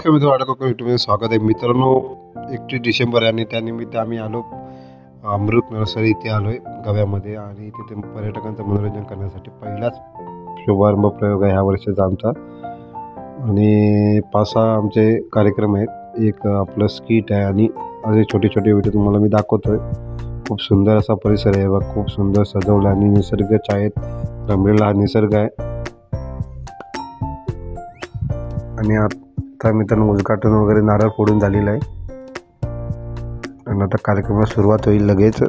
नमस्कार मित्रांनो, आडा कोकण युट्यूबमध्ये स्वागत आहे. मित्रांनो, 31 डिसेंबर आणि त्यानिमित्त आम्ही आलो अमृत नर्सरी इथे आलो आहे गव्यामध्ये आणि तिथे पर्यटकांचं मनोरंजन करण्यासाठी पहिलाच शुभारंभ प्रयोग आहे ह्या वर्षीचा आमचा. आणि 5-6 आमचे कार्यक्रम आहेत. एक आपलं स्किट आहे आणि असे छोटे छोटे व्हिडिओ तुम्हाला मी दाखवतो आहे. खूप सुंदर असा परिसर आहे बघ, खूप सुंदर सजवला आणि निसर्ग छायेत रमलेला हा निसर्ग आहे. आणि आता मित्रांनो उद्घाटन वगैरे नारळ फोडून झालेलं आहे आणि आता कार्यक्रमाला सुरुवात होईल लगेच.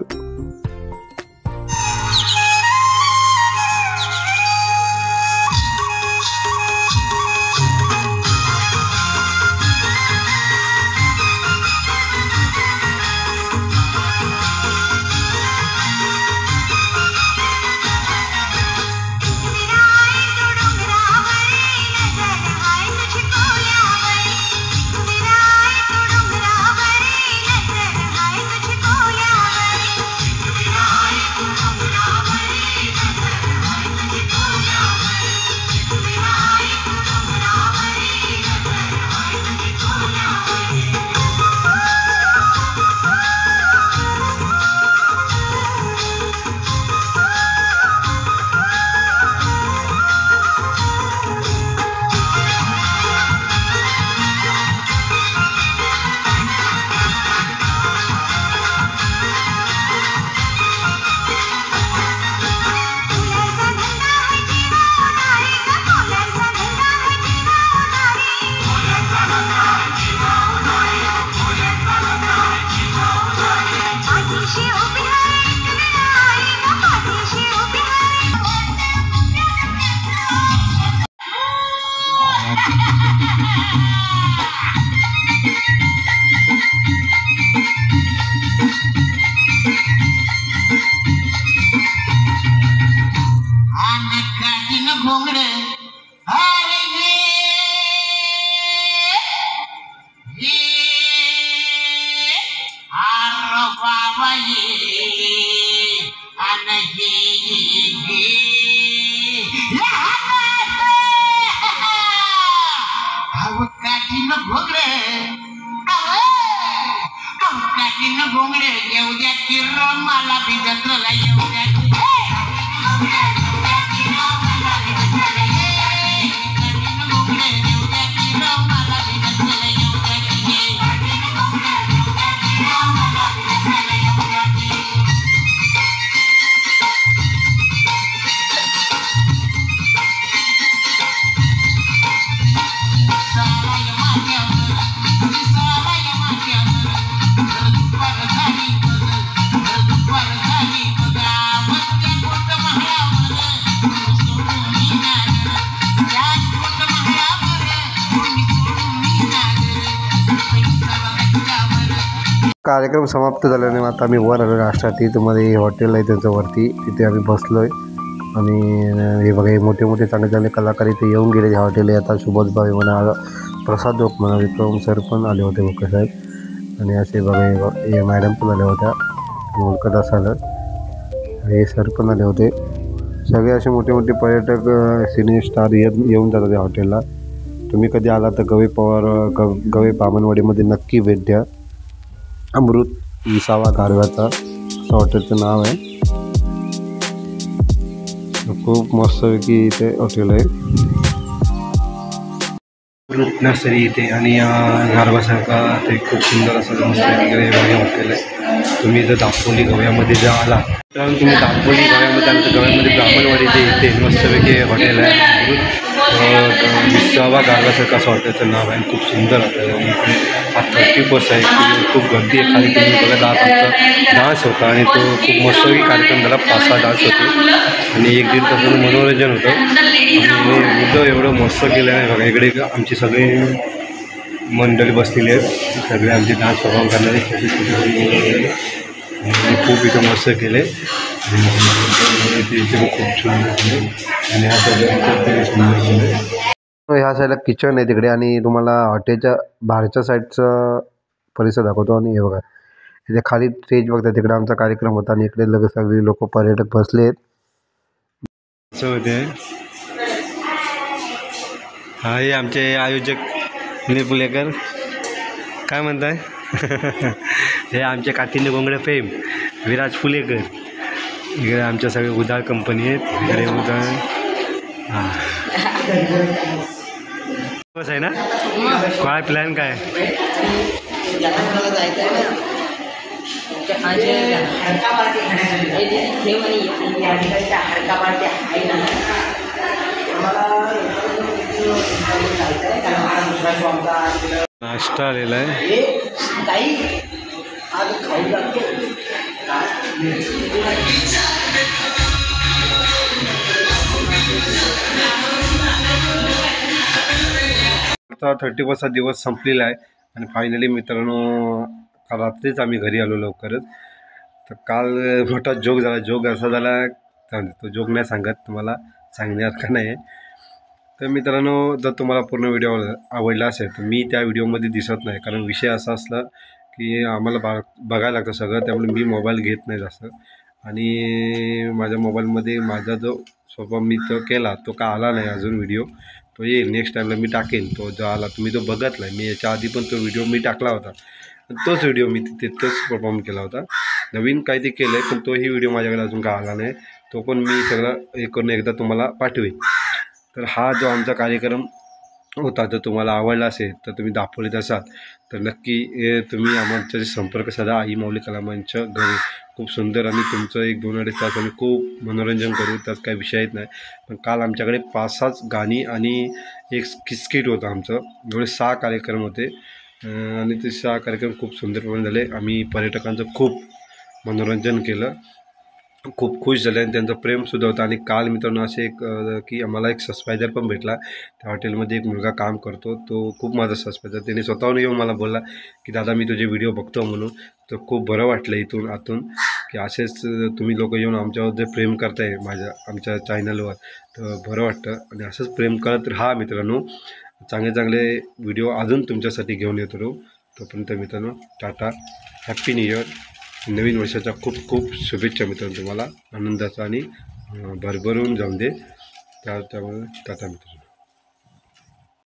घोंगडे येऊ द्या की मला भिजतला येऊ द्या कार्यक्रम समाप्त झाल्याने आता आम्ही वर आलो नाश्त्यासाठी. तुम्हाला हॉटेल आहे त्यांचं वरती, तिथे आम्ही बसलो आहे. आणि हे बघा हे मोठे मोठे चांगले चांगले कलाकार इथे येऊन गेले ह्या हॉटेल. आता सुभाष भाई म्हणा, प्रसाद ओक म्हणा, विक्रम सर पण आले होते मुख्य साहेब. आणि असे बघा हे मॅडम पण आल्या होत्या, मुलकदा सालर हे सर पण आले होते. सगळे असे मोठे मोठे पर्यटक सिने स्टार येऊन जातात त्या हॉटेलला. तुम्ही कधी आला तर गवे बामणवाडीमध्ये नक्की भेट द्या. अमृत विसावा गारव्याचा असं हॉटेलचं नाव आहे. खूप मस्तपैकी इथे हॉटेल आहे अमृत नर्सरी इथे. आणि गारव्यासारखा ते खूप सुंदर असं मस्त वगैरे हॉटेल आहे. तुम्ही जर दापोली गव्यामध्ये जर आला तर तुम्ही दापोली गव्यामध्ये आला तर गव्यामध्ये ब्राह्मणवाडी जे इथे मस्तपैकी हॉटेल आहे अमृत विसावा गारव्यासारखं असं हॉटेलचं नाव आहे. खूप सुंदर हॉटेल आहे. इकडे हा 30+ आहे. खूप गर्दी आहे. खाली तुम्ही बघा आमचा डान्स होता आणि तो खूप मस्तपैकी कार्यक्रम झाला. 5-6 डान्स होते आणि 1-1.5 तासाचं मनोरंजन होतं. आणि मुद्दा एवढं मस्त केलं आहे बघा. इकडे आमची सगळी मंडळी बसलेली आहेत, सगळे आमचे डान्स परफॉर्म करणारे छोटे छोटे खूप इथं मस्त केले. इथे खूप छान केले आणि हा सगळं सुंदर केलं. ह्या साईडला किचन आहे तिकडे आणि तुम्हाला हॉटेलच्या बाहेरच्या साईडचा परिसर दाखवतो. आणि हे बघा इथे खाली स्टेज बघता, तिकडे आमचा कार्यक्रम होता आणि इकडे लगेच सगळे लोक पर्यटक बसले आहेत. असं होते. हा हे आमचे आयोजक विनय फुलेकर काय म्हणताय? हे आमच्या काठीने गोंगडे फेम विराज फुलेकर. इकडे आमच्या सगळे उधाळ कंपनी आहेत. इकडे उधाळ हां बस आहे ना. काय प्लॅन काय? नाश्ता आलेला आहे. आता 31चा दिवस संपलेला आहे आणि फायनली मित्रांनो काल रात्रीच आम्ही घरी आलो लवकरच. तर काल मोठा जोक झाला. जोक असा झाला तो जोक नाही सांगत, तुम्हाला सांगण्यासारखा नाही आहे. तर मित्रांनो जर तुम्हाला पूर्ण व्हिडिओ आवडला असेल तर मी त्या व्हिडिओमध्ये दिसत नाही, कारण विषय असा असला की आम्हाला बघायला लागतं सगळं. त्यामुळे मी मोबाईल घेत नाही जास्त. आणि माझ्या मोबाईलमध्ये माझा जो स्वभाव मी तो केला तो का आला नाही अजून व्हिडिओ. तो येईल नेक्स्ट टाईमला मी टाकेन. तो जो आला तुम्ही तो बघितला आहे. मी याच्या आधी पण तो व्हिडिओ मी टाकला होता. तोच व्हिडिओ मी तिथेच परफॉर्म केला होता. नवीन काही ते केलं आहे पण तोही व्हिडिओ माझ्याकडे अजून का आला नाही. तो पण मी सगळं हे करून एकदा तुम्हाला पाठवेन. तर हा जो आमचा कार्यक्रम होता जर तुम्हाला आवडला असेल तर तुम्ही दापोलीत असाल तर नक्की तुम्ही आमच्याशी संपर्क साधा. आई माऊली कलामंच घरी खूप सुंदर आणि तुमचं 1-2 तास आम्ही खूप मनोरंजन करू, त्यात काही विषय येत नाही. पण काल आमच्याकडे 5-6 गाणी आणि एक स्किट होतं आमचं. एवढे 6 कार्यक्रम होते आणि ते 6 कार्यक्रम खूप सुंदरपणे झाले. आम्ही पर्यटकांचं खूप मनोरंजन केलं, खूप खुश झाले आणि त्यांचं प्रेमसुद्धा होतं. आणि काल मित्रांनो असे एक की आम्हाला एक सबस्क्रायबर पण भेटला. त्या हॉटेलमध्ये एक मुलगा काम करतो, तो खूप माझा सबस्क्रायबर. त्याने स्वतःहून येऊन मला बोलला की दादा मी तुझे व्हिडिओ बघतो म्हणून. तर खूप बरं वाटलं इथून आतून की असेच तुम्ही लोक येऊन आमच्यावर जे प्रेम करताय आमच्या चॅनलवर, तर बरं वाटतं. आणि असंच प्रेम करत राहा मित्रांनो. चांगले चांगले व्हिडिओ अजून तुमच्यासाठी घेऊन येतो राहू. तोपर्यंत मित्रांनो टाटा, हॅप्पी न्यू इयर. नवीन वर्षाच्या खूप खूप शुभेच्छा मित्रांनो. तुम्हाला आनंदाचा आणि भरभरून जाऊन दे. त्यामुळे टाटा मित्रांनो.